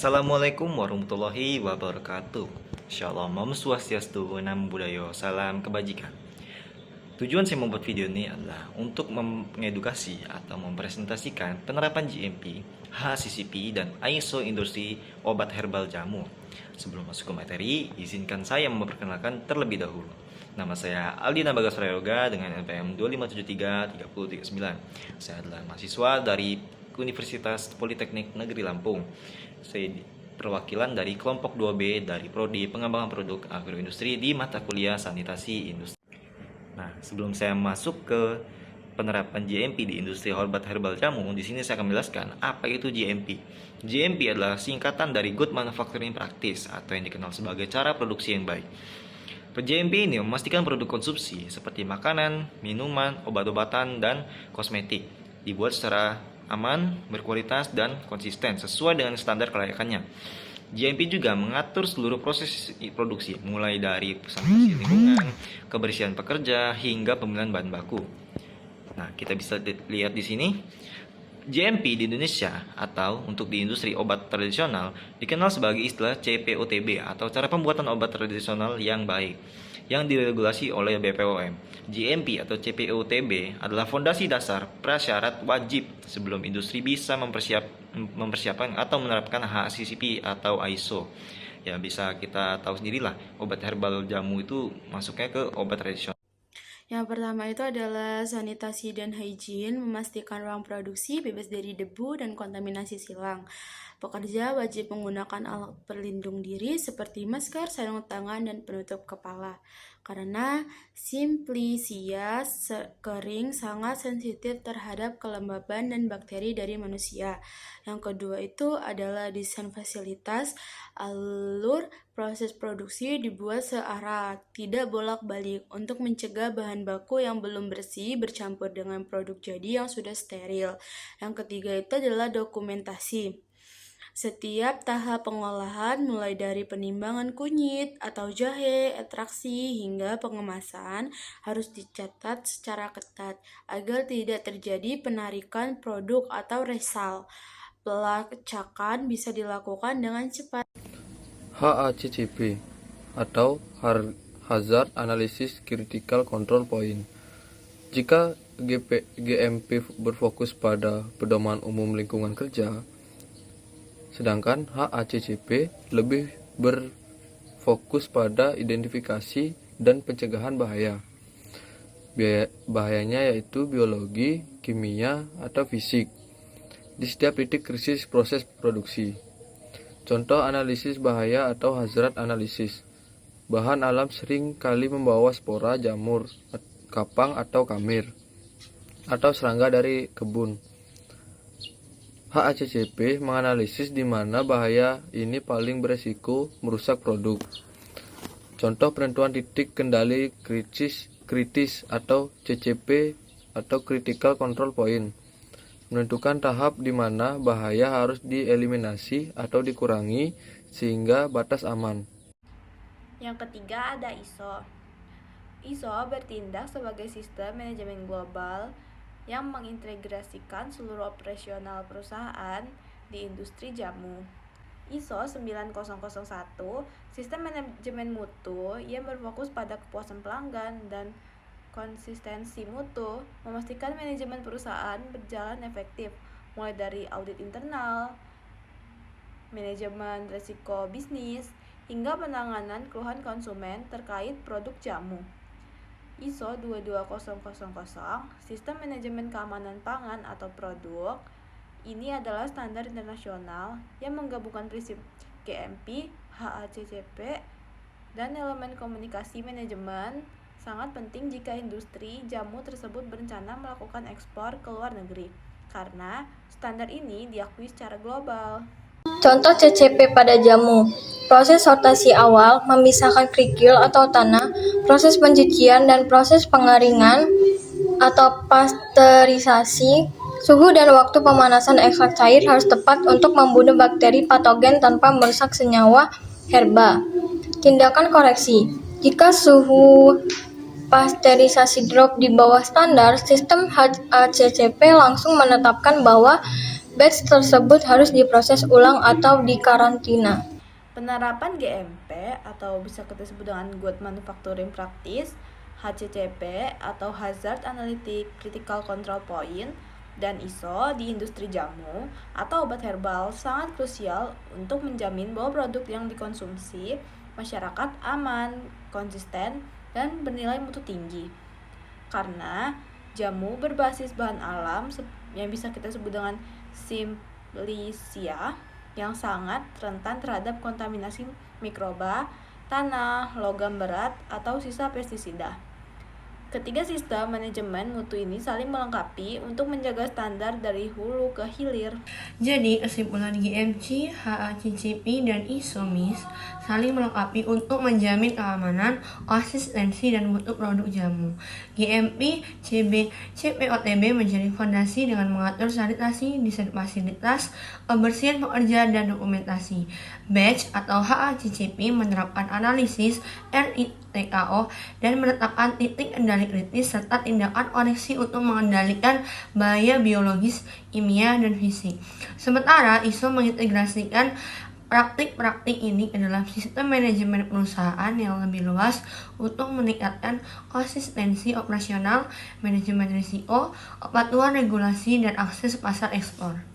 Assalamualaikum warahmatullahi wabarakatuh. Shalom, Om Swastiastu, Namo Buddhaya, salam kebajikan. Tujuan saya membuat video ini adalah untuk mengedukasi atau mempresentasikan penerapan GMP, HACCP, dan ISO industri obat herbal jamu. Sebelum masuk ke materi, izinkan saya memperkenalkan terlebih dahulu. Nama saya Aldina Bagas Prayoga dengan NPM 25733039. Saya adalah mahasiswa dari Universitas Politeknik Negeri Lampung. Saya perwakilan dari kelompok 2B dari Prodi Pengembangan Produk Agroindustri di mata kuliah Sanitasi Industri. Nah, sebelum saya masuk ke penerapan GMP di industri obat herbal jamu, di sini saya akan menjelaskan apa itu GMP. GMP adalah singkatan dari Good Manufacturing Practice atau yang dikenal sebagai cara produksi yang baik. GMP ini memastikan produk konsumsi seperti makanan, minuman, obat-obatan, dan kosmetik dibuat secara aman, berkualitas, dan konsisten sesuai dengan standar kelayakannya. GMP juga mengatur seluruh proses produksi, mulai dari sanitasi lingkungan, kebersihan pekerja, hingga pemilihan bahan baku. Nah, kita bisa lihat di sini, GMP di Indonesia atau untuk di industri obat tradisional dikenal sebagai istilah CPOTB atau cara pembuatan obat tradisional yang baik yang diregulasi oleh BPOM. GMP atau CPOTB adalah fondasi dasar prasyarat wajib sebelum industri bisa mempersiapkan atau menerapkan HACCP atau ISO. Ya, bisa kita tahu sendirilah, obat herbal jamu itu masuknya ke obat tradisional. Yang pertama itu adalah sanitasi dan hygiene, memastikan ruang produksi bebas dari debu dan kontaminasi silang. Pekerja wajib menggunakan alat pelindung diri seperti masker, sarung tangan, dan penutup kepala. Karena Simplicia kering sangat sensitif terhadap kelembaban dan bakteri dari manusia. Yang kedua itu adalah desain fasilitas, alur proses produksi dibuat searah, tidak bolak-balik untuk mencegah bahan baku yang belum bersih bercampur dengan produk jadi yang sudah steril. Yang ketiga itu adalah dokumentasi. Setiap tahap pengolahan mulai dari penimbangan kunyit atau jahe, ekstraksi, hingga pengemasan harus dicatat secara ketat agar tidak terjadi penarikan produk atau resal. Pelacakan bisa dilakukan dengan cepat. HACCP atau Hazard Analysis Critical Control Point. Jika GMP berfokus pada pedoman umum lingkungan kerja, sedangkan HACCP lebih berfokus pada identifikasi dan pencegahan bahaya. Bahayanya yaitu biologi, kimia, atau fisik di setiap titik krisis proses produksi. Contoh analisis bahaya atau hazard analysis. Bahan alam sering kali membawa spora, jamur, kapang atau kamir, atau serangga dari kebun. HACCP menganalisis di mana bahaya ini paling beresiko merusak produk. Contoh penentuan titik kendali kritis atau CCP atau Critical Control Point. Menentukan tahap di mana bahaya harus dieliminasi atau dikurangi sehingga batas aman. Yang ketiga ada ISO. ISO bertindak sebagai sistem manajemen global yang mengintegrasikan seluruh operasional perusahaan di industri jamu. ISO 9001, sistem manajemen mutu yang berfokus pada kepuasan pelanggan dan konsistensi mutu, memastikan manajemen perusahaan berjalan efektif, mulai dari audit internal, manajemen risiko bisnis, hingga penanganan keluhan konsumen terkait produk jamu. ISO 22000, sistem manajemen keamanan pangan atau produk. Ini adalah standar internasional yang menggabungkan prinsip GMP, HACCP, dan elemen komunikasi manajemen. Sangat penting jika industri jamu tersebut berencana melakukan ekspor ke luar negeri, karena standar ini diakui secara global. Contoh CCP pada jamu. Proses sortasi awal, memisahkan kerikil atau tanah, proses pencucian dan proses pengeringan atau pasteurisasi. Suhu dan waktu pemanasan ekstrak cair harus tepat untuk membunuh bakteri patogen tanpa merusak senyawa herba. Tindakan koreksi. Jika suhu pasteurisasi drop di bawah standar, sistem HACCP langsung menetapkan bahwa batch tersebut harus diproses ulang atau dikarantina. Penerapan GMP atau bisa kita sebut dengan Good Manufacturing Practice, HACCP atau Hazard Analytic Critical Control Point, dan ISO di industri jamu atau obat herbal sangat krusial untuk menjamin bahwa produk yang dikonsumsi masyarakat aman, konsisten, dan bernilai mutu tinggi. Karena jamu berbasis bahan alam yang bisa kita sebut dengan Simplicia yang sangat rentan terhadap kontaminasi mikroba, tanah, logam berat, atau sisa pestisida. Ketiga sistem manajemen mutu ini saling melengkapi untuk menjaga standar dari hulu ke hilir. Jadi, kesimpulan GMP, HACCP, dan ISO-MIS saling melengkapi untuk menjamin keamanan, konsistensi, dan mutu produk jamu. GMP, CB, CPOTB menjadi fondasi dengan mengatur sanitasi, desain fasilitas, kebersihan pekerja, dan dokumentasi. Batch atau HACCP menerapkan analisis RITKO dan menetapkan titik kendali kritis serta tindakan koreksi untuk mengendalikan bahaya biologis, kimia, dan fisik. Sementara ISO mengintegrasikan praktik-praktik ini ke dalam sistem manajemen perusahaan yang lebih luas untuk meningkatkan konsistensi operasional, manajemen risiko, kepatuhan regulasi, dan akses pasar ekspor.